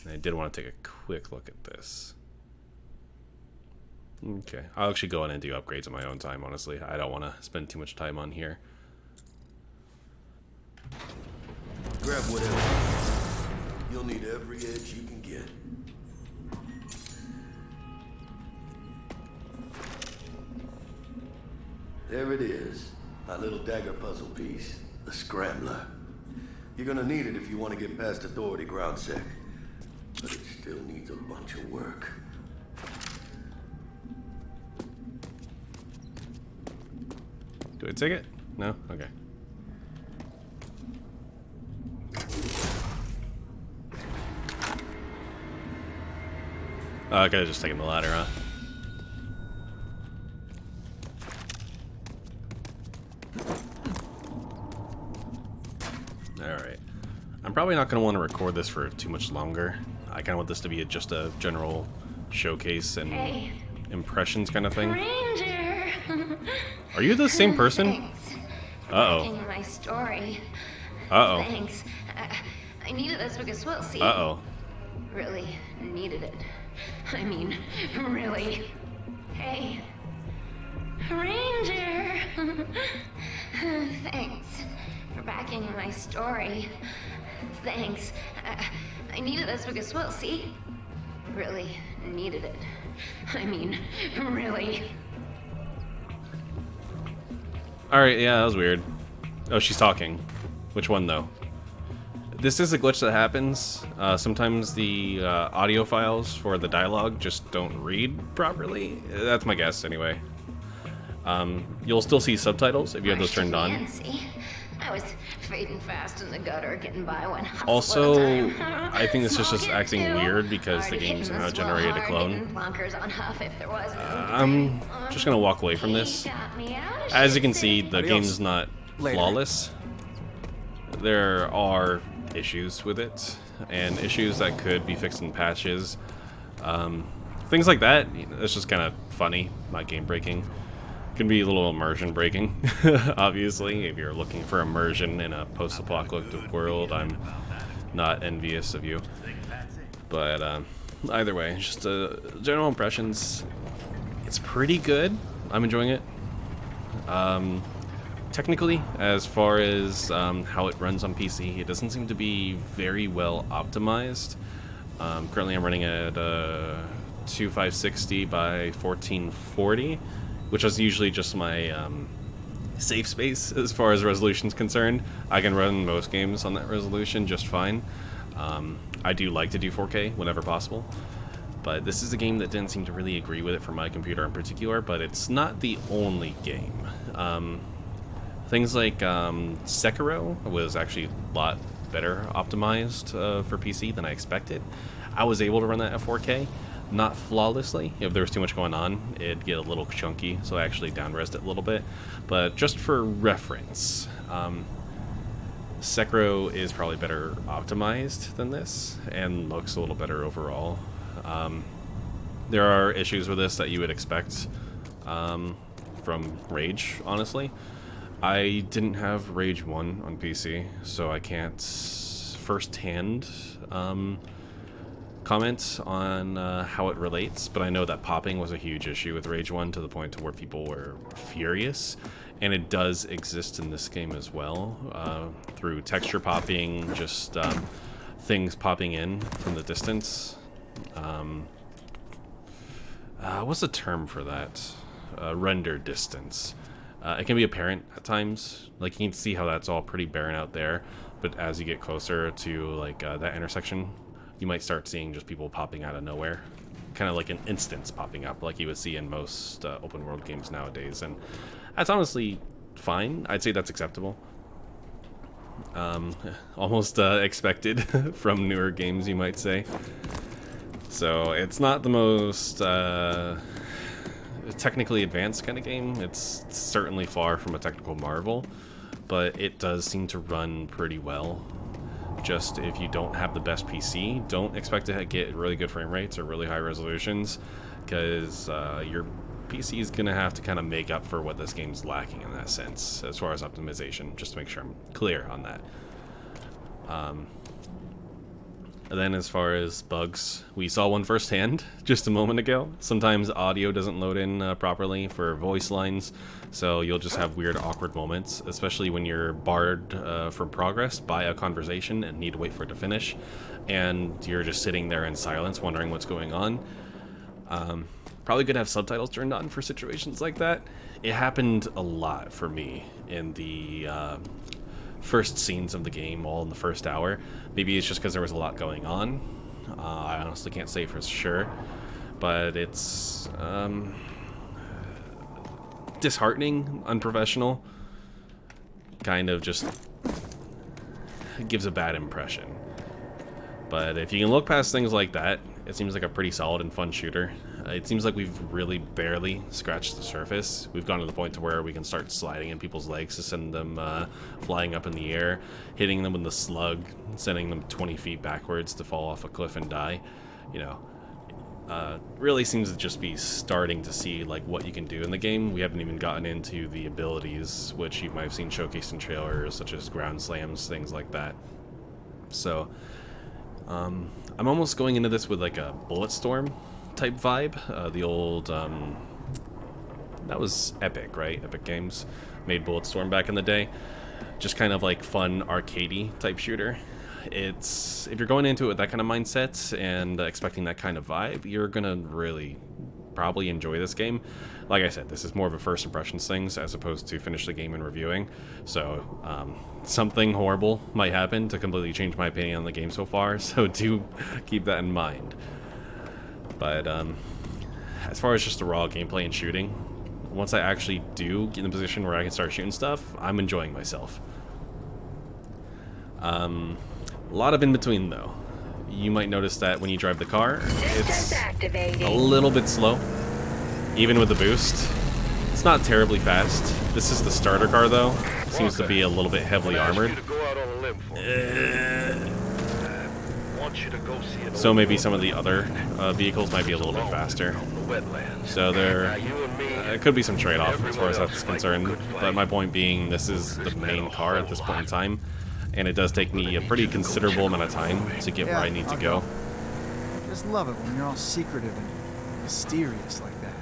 And I did want to take a quick look at this. Okay, I'll actually go in and do upgrades in my own time, honestly. I don't want to spend too much time on here. Grab whatever. You'll need every edge you can get. There it is. My little dagger puzzle piece. The Scrambler. You're gonna need it if you want to get past Authority ground sec. But it still needs a bunch of work. Do I take it? No? Okay. Oh, I could have just taken the ladder, huh? Alright. I'm probably not going to want to record this for too much longer. I kind of want this to be just a general showcase and impressions kind of thing. Ranger. Are you the same person? Thanks. Uh-oh. My story. Uh-oh. Thanks. I needed this because, well, see. Uh-oh. Really needed it. I mean, really. Hey. Ranger. Thanks for backing my story. Thanks. I needed this because, well, see. Really needed it. I mean, really. Alright, yeah, that was weird. Oh, she's talking. Which one, though? This is a glitch that happens. Sometimes the audio files for the dialogue just don't read properly. That's my guess, anyway. You'll still see subtitles if you have those turned on. Nancy. I was fading fast in the gutter, getting by one. Also, I think this is just acting weird because the game somehow generated a clone. I'm just gonna walk away from this. As you can see, the game's not flawless. There are issues with it, and issues that could be fixed in patches. Things like that, it's just kind of funny, not game breaking. Can be a little immersion breaking, obviously. If you're looking for immersion in a post-apocalyptic world, I'm not envious of you. But either way, just general impressions. It's pretty good. I'm enjoying it. Technically, as far as how it runs on PC, it doesn't seem to be very well optimized. Currently I'm running at 2560 by 1440, which is usually just my safe space as far as resolution is concerned. I can run most games on that resolution just fine. I do like to do 4K whenever possible, but this is a game that didn't seem to really agree with it for my computer in particular, but it's not the only game. Things like Sekiro was actually a lot better optimized for PC than I expected. I was able to run that at 4K, not flawlessly. If there was too much going on, it'd get a little chunky, so I actually down-resed it a little bit. But just for reference, Sekiro is probably better optimized than this, and looks a little better overall. There are issues with this that you would expect from Rage, honestly. I didn't have Rage 1 on PC, so I can't first-hand comment on how it relates, but I know that popping was a huge issue with Rage 1 to the point to where people were furious, and it does exist in this game as well, through texture popping, just things popping in from the distance. What's the term for that? Render distance. It can be apparent at times, like you can see how that's all pretty barren out there, but as you get closer to like that intersection, you might start seeing just people popping out of nowhere, kind of like an instance popping up like you would see in most open world games nowadays, and that's honestly fine. I'd say that's acceptable. Almost expected from newer games, you might say. So it's not the most technically advanced kind of game. It's certainly far from a technical marvel, but it does seem to run pretty well. Just if you don't have the best PC, don't expect to get really good frame rates or really high resolutions, because your PC is going to have to kind of make up for what this game's lacking in that sense, as far as optimization, just to make sure I'm clear on that. And then as far as bugs, we saw one firsthand just a moment ago. Sometimes audio doesn't load in properly for voice lines, so you'll just have weird, awkward moments, especially when you're barred from progress by a conversation and need to wait for it to finish, and you're just sitting there in silence wondering what's going on. Probably good to have subtitles turned on for situations like that. It happened a lot for me in the first scenes of the game, all in the first hour. Maybe it's just because there was a lot going on. I honestly can't say for sure, but it's disheartening, unprofessional, kind of just gives a bad impression. But if you can look past things like that, it seems like a pretty solid and fun shooter. It seems like we've really barely scratched the surface. We've gone to the point to where we can start sliding in people's legs to send them flying up in the air, hitting them with the slug, sending them 20 feet backwards to fall off a cliff and die. You know, really seems to just be starting to see like what you can do in the game. We haven't even gotten into the abilities, which you might have seen showcased in trailers, such as ground slams, things like that. So I'm almost going into this with like a Bulletstorm type vibe. The old that was Epic, right? Epic Games made Bulletstorm back in the day. Just kind of like fun arcadey type shooter. It's, if you're going into it with that kind of mindset and expecting that kind of vibe, you're gonna really probably enjoy this game. Like I said, this is more of a first impressions things as opposed to finish the game and reviewing. So something horrible might happen to completely change my opinion on the game so far, so do keep that in mind. But as far as just the raw gameplay and shooting, once I actually do get in a position where I can start shooting stuff, I'm enjoying myself. A lot of in between though. You might notice that when you drive the car, it's a little bit slow, even with the boost. It's not terribly fast. This is the starter car though. It seems to be a little bit heavily armored. So maybe some of the other vehicles might be a little bit faster. So there could be some trade-off as far as that's concerned. But my point being, this is the main car at this point in time, and it does take me a pretty considerable amount of time to get where I need to go. Just love it when you're all secretive and mysterious like that.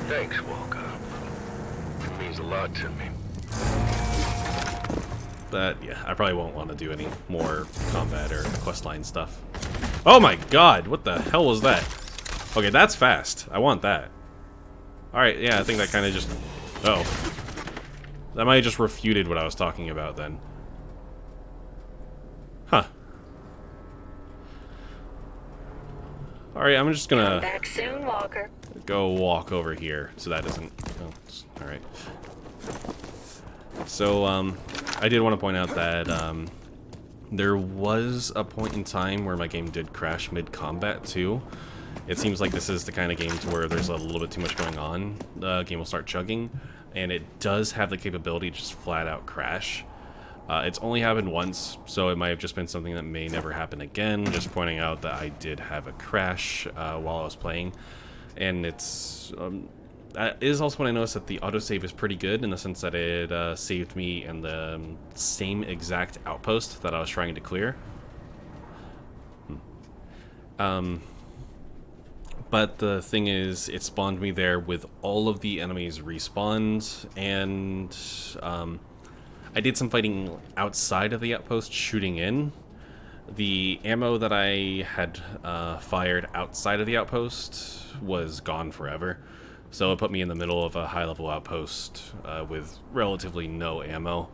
Thanks, Walker. It means a lot to me. But yeah, I probably won't want to do any more combat or questline stuff. Oh my god, what the hell was that? Okay, that's fast. I want that. Alright, yeah, I think that kind of just... Oh. That might have just refuted what I was talking about then. Huh. Alright, I'm just gonna... Come back soon, Walker. Go walk over here, so that doesn't... Oh, alright. So, I did want to point out that, there was a point in time where my game did crash mid-combat, too. It seems like this is the kind of game to where there's a little bit too much going on. The game will start chugging, and it does have the capability to just flat-out crash. It's only happened once, so it might have just been something that may never happen again. Just pointing out that I did have a crash while I was playing, and it's... That is also when I noticed that the autosave is pretty good in the sense that it saved me in the same exact outpost that I was trying to clear. But the thing is, it spawned me there with all of the enemies respawned, and I did some fighting outside of the outpost, shooting in. The ammo that I had fired outside of the outpost was gone forever. So it put me in the middle of a high-level outpost with relatively no ammo.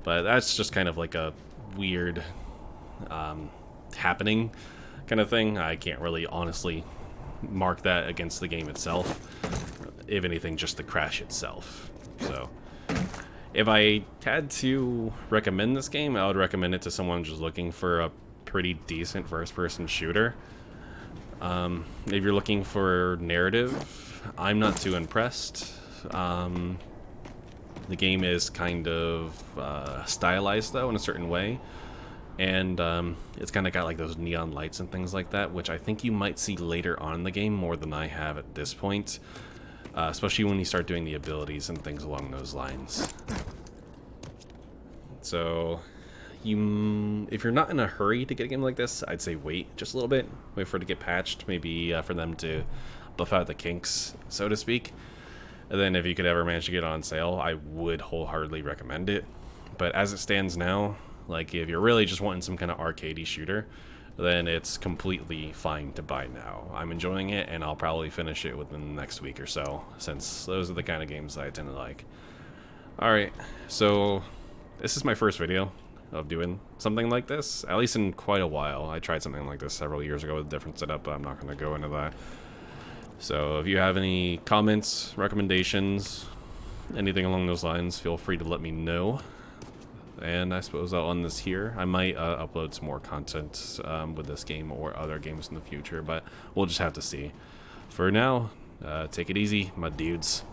But that's just kind of like a weird happening kind of thing. I can't really honestly mark that against the game itself. If anything, just the crash itself. So if I had to recommend this game, I would recommend it to someone just looking for a pretty decent first-person shooter. If you're looking for narrative, I'm not too impressed. The game is kind of stylized, though, in a certain way. And it's kind of got like those neon lights and things like that, which I think you might see later on in the game more than I have at this point. Especially when you start doing the abilities and things along those lines. So... if you're not in a hurry to get a game like this, I'd say wait just a little bit. Wait for it to get patched, maybe for them to buff out the kinks, so to speak. And then if you could ever manage to get it on sale, I would wholeheartedly recommend it. But as it stands now, like if you're really just wanting some kind of arcadey shooter, then it's completely fine to buy now. I'm enjoying it, and I'll probably finish it within the next week or so, since those are the kind of games that I tend to like. Alright, so this is my first video of doing something like this, at least in quite a while. I tried something like this several years ago with a different setup, but I'm not going to go into that. So if you have any comments, recommendations, anything along those lines, feel free to let me know. And I suppose I'll end this here. I might upload some more content with this game or other games in the future, but we'll just have to see. For now, take it easy, my dudes.